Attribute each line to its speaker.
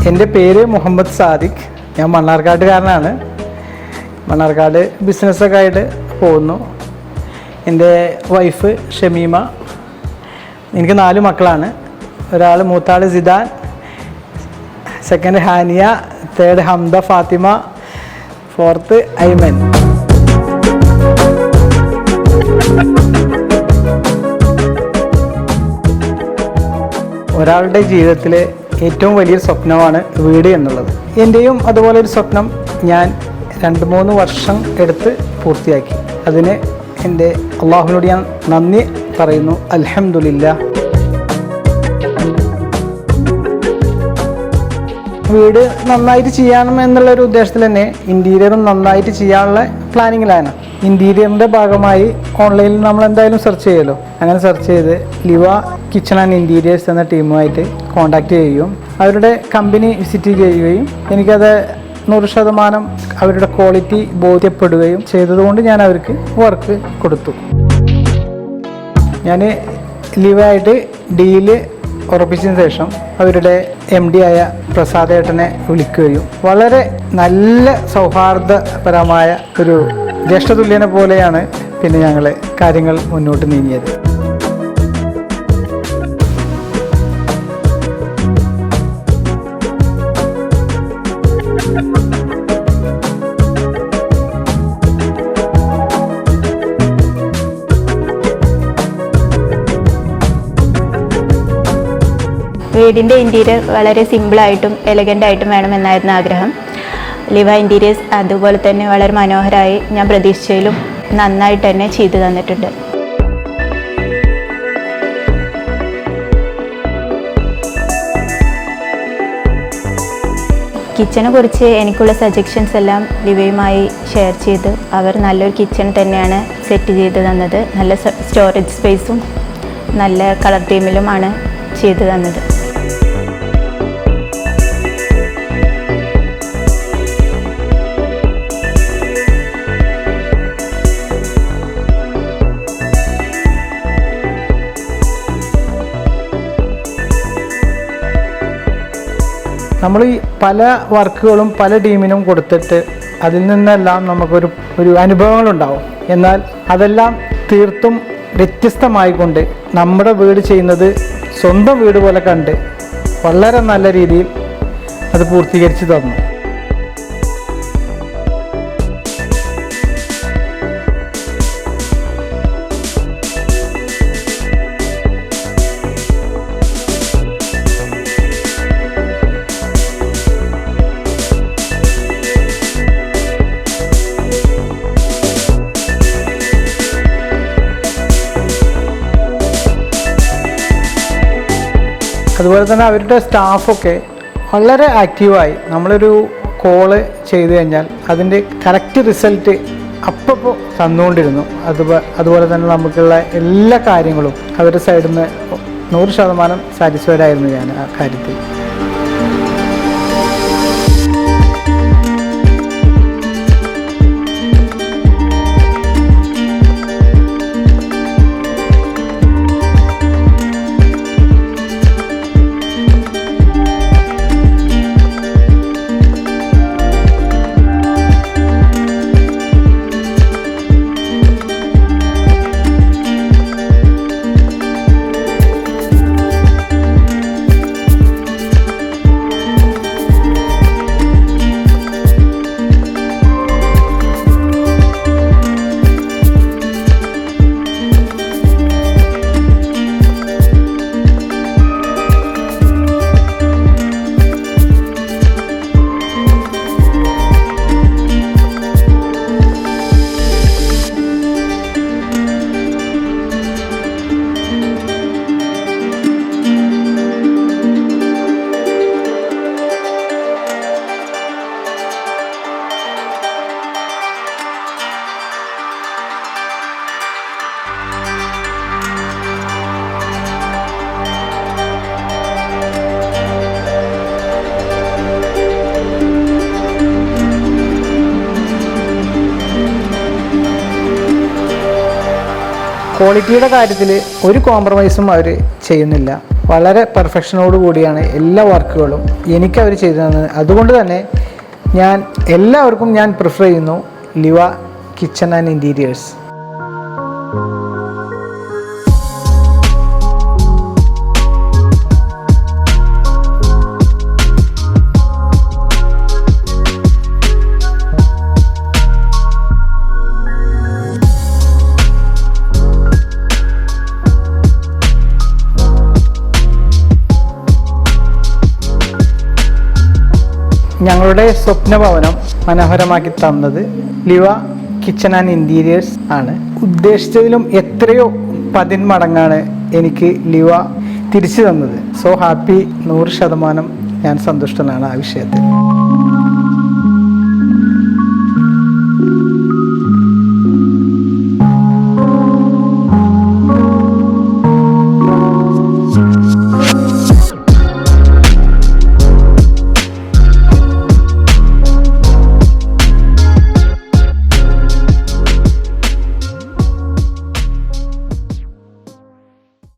Speaker 1: എൻ്റെ പേര് മുഹമ്മദ് സാദിഖ്. ഞാൻ മണ്ണാർക്കാട്ടുകാരനാണ്. മണ്ണാർക്കാട് ബിസിനസ്സൊക്കെ ആയിട്ട് പോകുന്നു. എൻ്റെ വൈഫ് ഷമീമ. എനിക്ക് 4 മക്കളാണ്. ഒരാൾ മൂത്താൾ Zidane, second ഹാനിയ, third ഹംദ Fathima, fourth Ayman. ഒരാളുടെ ജീവിതത്തിലെ ഏറ്റവും വലിയൊരു സ്വപ്നമാണ് വീട് എന്നുള്ളത്. എൻ്റെയും അതുപോലെ ഒരു സ്വപ്നം ഞാൻ 2-3 വർഷം എടുത്ത് പൂർത്തിയാക്കി. അതിന് എൻ്റെ അള്ളാഹുവിനോട് ഞാൻ നന്ദി പറയുന്നു. അൽഹംദുലില്ലാഹ്. വീട് നന്നായിട്ട് ചെയ്യണം എന്നുള്ളൊരു ഉദ്ദേശത്തിൽ തന്നെ ഇൻറ്റീരിയറും നന്നായിട്ട് ചെയ്യാനുള്ള പ്ലാനിങ്ങിലാണ്. ഇൻറ്റീരിയറിൻ്റെ ഭാഗമായി ഓൺലൈനിൽ നമ്മൾ എന്തായാലും സെർച്ച് ചെയ്യുമല്ലോ. അങ്ങനെ സെർച്ച് ചെയ്ത് ലിവ കിച്ചൺ ആൻഡ് ഇൻറ്റീരിയേഴ്സ് എന്ന ടീമുമായിട്ട് കോൺടാക്റ്റ് ചെയ്യുകയും അവരുടെ കമ്പനി വിസിറ്റ് ചെയ്യുകയും എനിക്കത് 100% അവരുടെ ക്വാളിറ്റി ബോധ്യപ്പെടുകയും ചെയ്തതുകൊണ്ട് ഞാൻ അവർക്ക് വർക്ക് കൊടുത്തു. ഞാൻ ലിവായിട്ട് ഡീല് ഉറപ്പിച്ചതിന് ശേഷം അവരുടെ MD ആയ പ്രസാദേട്ടനെ വിളിക്കുകയും വളരെ നല്ല സൗഹാർദ്ദപരമായ ഒരു ജ്യേഷ്ഠതുല്യനെ പോലെയാണ് പിന്നെ ഞങ്ങൾ കാര്യങ്ങൾ മുന്നോട്ട് നീങ്ങിയത്.
Speaker 2: വീടിൻ്റെ ഇൻറ്റീരിയർ വളരെ സിമ്പിളായിട്ടും എലഗൻ്റായിട്ടും വേണമെന്നായിരുന്നു ആഗ്രഹം. ലിവ ഇൻറ്റീരിയേഴ്സ് അതുപോലെ തന്നെ വളരെ മനോഹരമായി ഞാൻ പ്രതീക്ഷിച്ചതിലും നന്നായിട്ട് തന്നെ ചെയ്തു തന്നിട്ടുണ്ട്. കിച്ചനെ കുറിച്ച് എനിക്കുള്ള സജഷൻസ് എല്ലാം ലിവയുമായി ഷെയർ ചെയ്ത് അവർ നല്ലൊരു കിച്ചൺ തന്നെയാണ് സെറ്റ് ചെയ്ത് തന്നത്. നല്ല സ്റ്റോറേജ് സ്പേസും നല്ല കളർ തീമിലുമാണ് ചെയ്തു തന്നത്.
Speaker 1: നമ്മൾ ഈ പല വർക്കുകളും പല ടീമിനും കൊടുത്തിട്ട് അതിൽ നിന്നെല്ലാം നമുക്കൊരു അനുഭവങ്ങളുണ്ടാവും. എന്നാൽ അതെല്ലാം തീർത്തും വ്യത്യസ്തമായിക്കൊണ്ട് നമ്മുടെ വീട് ചെയ്യുന്നത് സ്വന്തം വീട് പോലെ കണ്ട് വളരെ നല്ല രീതിയിൽ അത് പൂർത്തീകരിച്ച് തന്നു. അതുപോലെ തന്നെ അവരുടെ സ്റ്റാഫൊക്കെ വളരെ ആക്റ്റീവായി നമ്മളൊരു കോള് ചെയ്ത് കഴിഞ്ഞാൽ അതിൻ്റെ കറക്റ്റ് റിസൾട്ട് അപ്പോൾ തന്നുകൊണ്ടിരുന്നു. അതുപോലെ തന്നെ നമുക്കുള്ള എല്ലാ കാര്യങ്ങളും അവരുടെ സൈഡിൽ നിന്ന് 100% സാറ്റിസ്ഫൈഡ് ആയിരുന്നു ഞാൻ ആ കാര്യത്തിൽ. ക്വാളിറ്റിയുടെ കാര്യത്തിൽ ഒരു കോംപ്രമൈസും അവർ ചെയ്യുന്നില്ല. വളരെ പെർഫെക്ഷനോട് കൂടിയാണ് എല്ലാ വർക്കുകളും എനിക്ക് അവർ ചെയ്തു തന്നത്. അതുകൊണ്ട് തന്നെ എല്ലാവർക്കും ഞാൻ പ്രിഫർ ചെയ്യുന്നു ലിവ കിച്ചൺ ആൻഡ് ഇൻറ്റീരിയേഴ്സ്. ഞങ്ങളുടെ സ്വപ്ന ഭവനം മനോഹരമാക്കി തന്നത് ലിവ കിച്ചൺ ആൻഡ് ഇൻറ്റീരിയേഴ്സ് ആണ്. ഉദ്ദേശിച്ചതിലും എത്രയോ 10 മടങ്ങാണ് എനിക്ക് ലിവ തിരിച്ചു തന്നത്. സോ ഹാപ്പി, 100% ഞാൻ സന്തുഷ്ടനാണ് ആ വിഷയത്തിൽ.